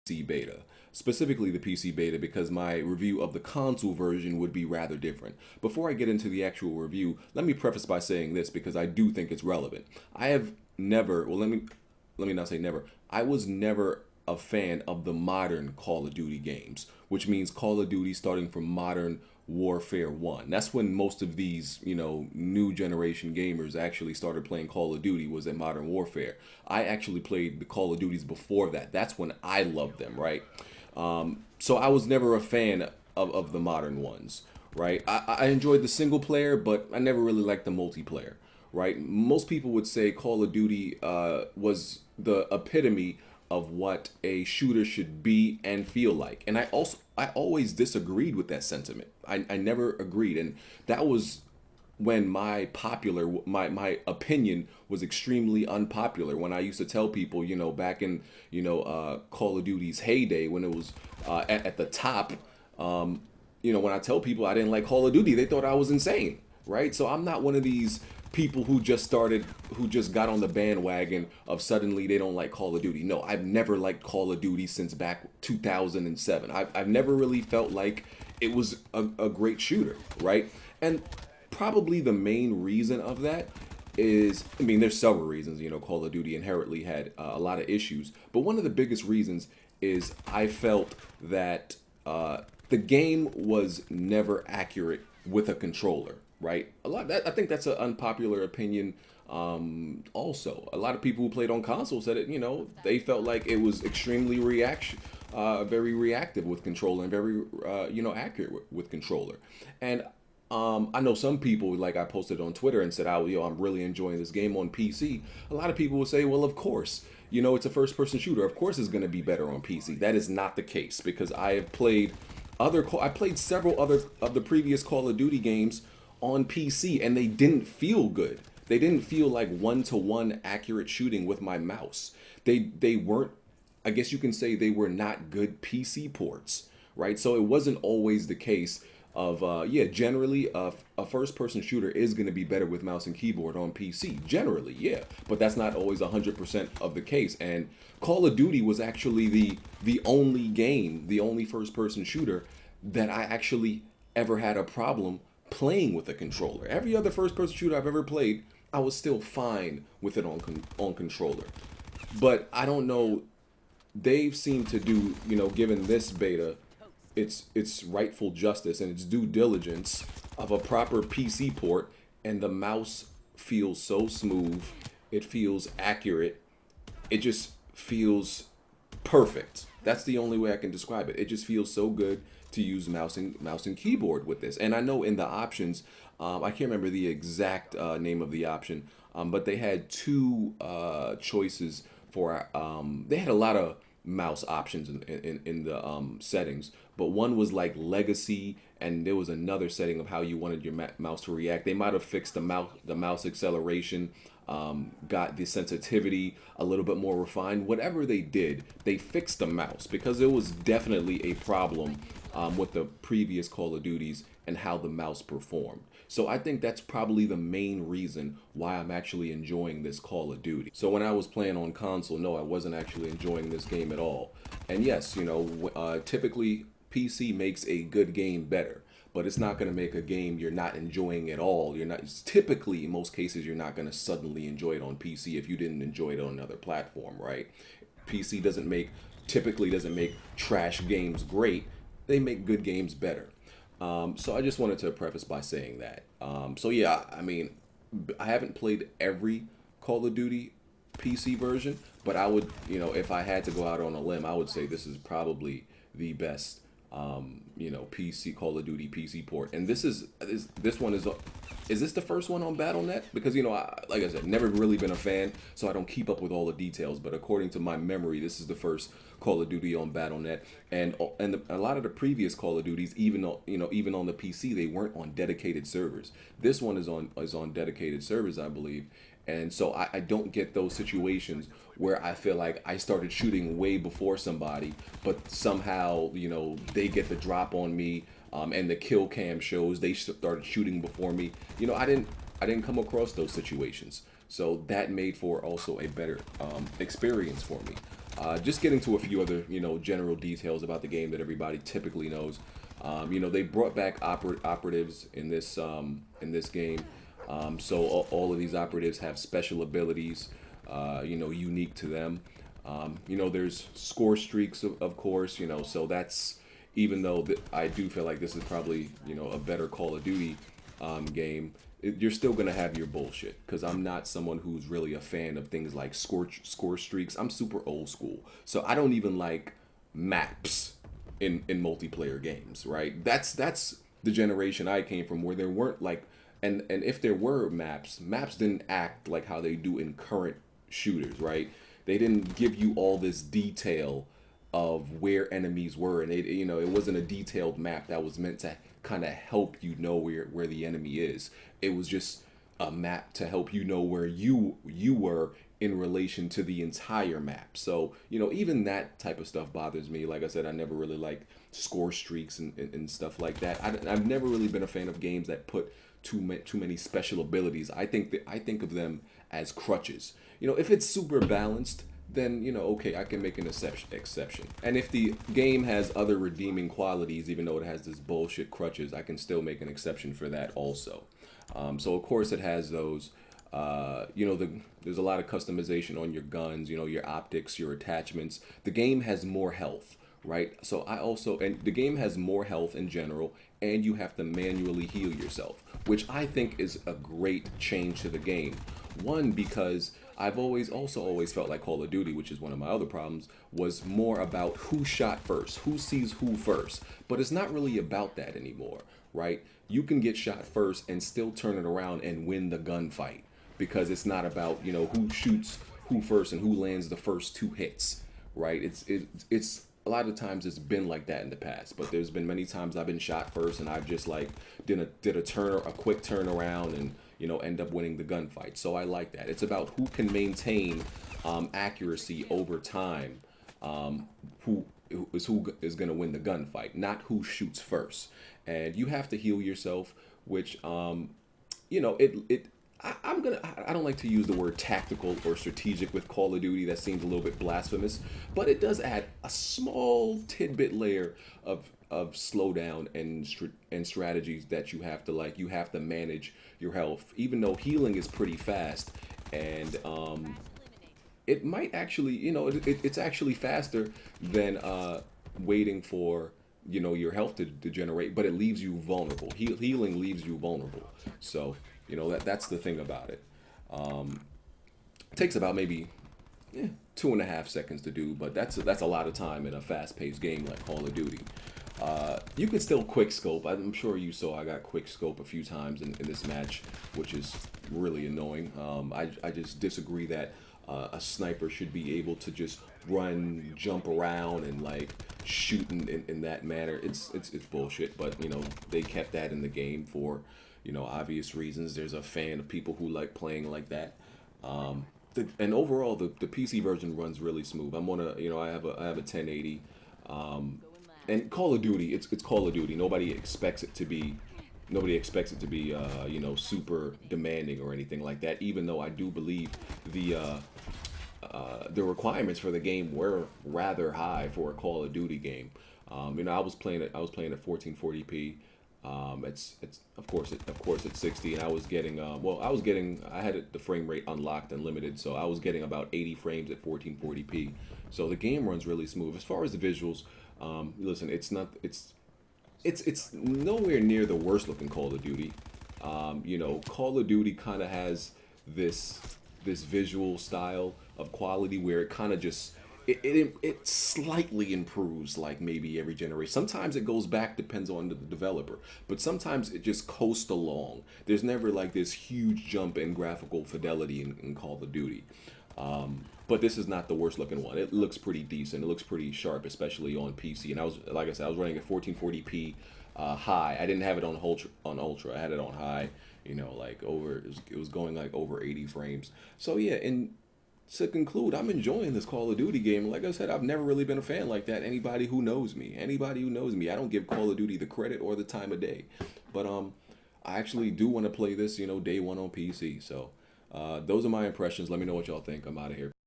PC beta, specifically the PC beta, because my review of the console version would be rather different. Before I get into the actual review, let me preface by saying this because I do think it's relevant. I have never, well, let me not say never. I was never a fan of the modern Call of Duty games, which means Call of Duty starting from Modern Warfare 1. That's when most of these, new generation gamers actually started playing Call of Duty, was at Modern Warfare. I actually played the Call of Duties before that. That's when I loved them, right? So I was never a fan of the modern ones, right? I enjoyed the single player, but I never really liked the multiplayer, right? Most people would say Call of Duty was the epitome of what a shooter should be and feel like. And I always disagreed with that sentiment. I never agreed. And that was when my opinion was extremely unpopular, when I used to tell people, back in Call of Duty's heyday, when it was at the top, when I tell people I didn't like Call of Duty, they thought I was insane, right? So I'm not one of these people who just got on the bandwagon of suddenly they don't like Call of Duty. No, I've never liked Call of Duty since back 2007. I've never really felt like it was a great shooter, right? And probably the main reason of that is, I mean, there's several reasons. Call of Duty inherently had a lot of issues, but one of the biggest reasons is I felt that the game was never accurate with a controller, right? I think that's an unpopular opinion. Also, a lot of people who played on console said it. They felt like it was extremely very reactive with controller, and very accurate with controller. And I know some people, like I posted on Twitter and said, "Oh, I'm really enjoying this game on PC." A lot of people will say, "Well, of course, it's a first-person shooter. Of course, it's going to be better on PC." That is not the case, because I have played I played several other of the previous Call of Duty games on PC, and they didn't feel good. They didn't feel like one-to-one accurate shooting with my mouse. They weren't. I guess you can say they were not good PC ports, right? So it wasn't always the case of generally a first person shooter is going to be better with mouse and keyboard on PC, generally, yeah, but that's not always 100% of the case. And Call of Duty was actually the only first person shooter that I actually ever had a problem playing with a controller. Every other first person shooter I've ever played, I was still fine with it on controller. But I don't know, they've seemed to do, given this beta, its rightful justice and its due diligence of a proper PC port, and the mouse feels so smooth. It feels accurate. It just feels perfect. That's the only way I can describe it. It just feels so good to use mouse and keyboard with this. And I know in the options, I can't remember the exact name of the option, but they had two choices for. They had a lot of mouse options in the settings, but one was like legacy, and there was another setting of how you wanted your mouse to react. They might have fixed the mouse acceleration, got the sensitivity a little bit more refined. Whatever they did, they fixed the mouse, because there was definitely a problem with the previous Call of Duties and how the mouse performed. So I think that's probably the main reason why I'm actually enjoying this Call of Duty. So when I was playing on console, no, I wasn't actually enjoying this game at all. And yes, typically PC makes a good game better, but it's not going to make a game you're not enjoying at all. You're not typically, in most cases, you're not going to suddenly enjoy it on PC if you didn't enjoy it on another platform, right? PC typically doesn't make trash games great. They make good games better. So I just wanted to preface by saying that. So yeah, I mean, I haven't played every Call of Duty PC version, but I would, if I had to go out on a limb, I would say this is probably the best, PC Call of Duty PC port. And this one is this the first one on BattleNet? Because like I said, never really been a fan, so I don't keep up with all the details. But according to my memory, this is the first Call of Duty on BattleNet, and a lot of the previous Call of Duties, even on the PC, they weren't on dedicated servers. This one is on dedicated servers, I believe. And so I don't get those situations where I feel like I started shooting way before somebody, but somehow, they get the drop on me, and the kill cam shows they started shooting before me. I didn't come across those situations. So that made for also a better experience for me. Just getting to a few other, general details about the game that everybody typically knows. They brought back operatives in this game, so all of these operatives have special abilities, unique to them. There's score streaks, of course, so that's even though I do feel like this is probably a better Call of Duty game. You're still gonna have your bullshit because I'm not someone who's really a fan of things like score streaks. I'm super old school, so I don't even like maps in multiplayer games. Right? That's the generation I came from where there weren't like and if there were maps didn't act like how they do in current shooters. Right? They didn't give you all this detail of where enemies were, and it wasn't a detailed map that was meant to kind of help you know where the enemy is. It was just a map to help you know where you were in relation to the entire map. So even that type of stuff bothers me. Like I said, I never really liked score streaks and stuff like that. I've never really been a fan of games that put too many special abilities. I think of them as crutches. If it's super balanced, then okay, I can make an exception. And if the game has other redeeming qualities, even though it has this bullshit crutches, I can still make an exception for that also. So of course it has those. There's a lot of customization on your guns, your optics, your attachments. The game has more health, right? And the game has more health in general, and you have to manually heal yourself, which I think is a great change to the game. One, because I've always felt like Call of Duty, which is one of my other problems, was more about who shot first, who sees who first. But it's not really about that anymore, right? You can get shot first and still turn it around and win the gunfight because it's not about who shoots who first and who lands the first two hits, right? It's a lot of times it's been like that in the past, but there's been many times I've been shot first and I've just like did a quick turnaround and end up winning the gunfight. So I like that. It's about who can maintain accuracy over time, who is going to win the gunfight, not who shoots first. And you have to heal yourself, which it I don't like to use the word tactical or strategic with Call of Duty. That seems a little bit blasphemous, but it does add a small tidbit layer of slowdown and strategies that you have to manage your health. Even though healing is pretty fast, and it might actually it's actually faster than waiting for your health to degenerate, but it leaves you vulnerable. Healing leaves you vulnerable. So that's the thing about it. It takes about maybe 2.5 seconds to do, but that's a lot of time in a fast-paced game like Call of Duty. You can still quick scope. I'm sure you saw I got quick scope a few times in this match, which is really annoying. I just disagree that a sniper should be able to just run, jump around, and like shoot in that manner. It's bullshit. But they kept that in the game for obvious reasons. There's a fan of people who like playing like that. And overall, the PC version runs really smooth. I'm on I have a 1080. And Call of Duty, it's Call of Duty. Nobody expects it to be super demanding or anything like that. Even though I do believe the requirements for the game were rather high for a Call of Duty game. I was playing at 1440p. It's of course it's 60, and I was getting I had the frame rate unlocked and limited, so I was getting about 80 frames at 1440p. So the game runs really smooth. As far as the visuals, listen, it's nowhere near the worst looking Call of Duty. Call of Duty kind of has this visual style of quality where it kind of just it slightly improves like maybe every generation. Sometimes it goes back, depends on the developer, but sometimes it just coasts along. There's never like this huge jump in graphical fidelity in Call of Duty. But this is not the worst looking one. It looks pretty decent. It looks pretty sharp, especially on PC. And like I said, I was running at 1440p high. I didn't have it on ultra. I had it on high. It was going like over 80 frames. So yeah, and to conclude, I'm enjoying this Call of Duty game. Like I said, I've never really been a fan like that. Anybody who knows me, I don't give Call of Duty the credit or the time of day. But I actually do want to play this, day one on PC. So those are my impressions. Let me know what y'all think. I'm out of here.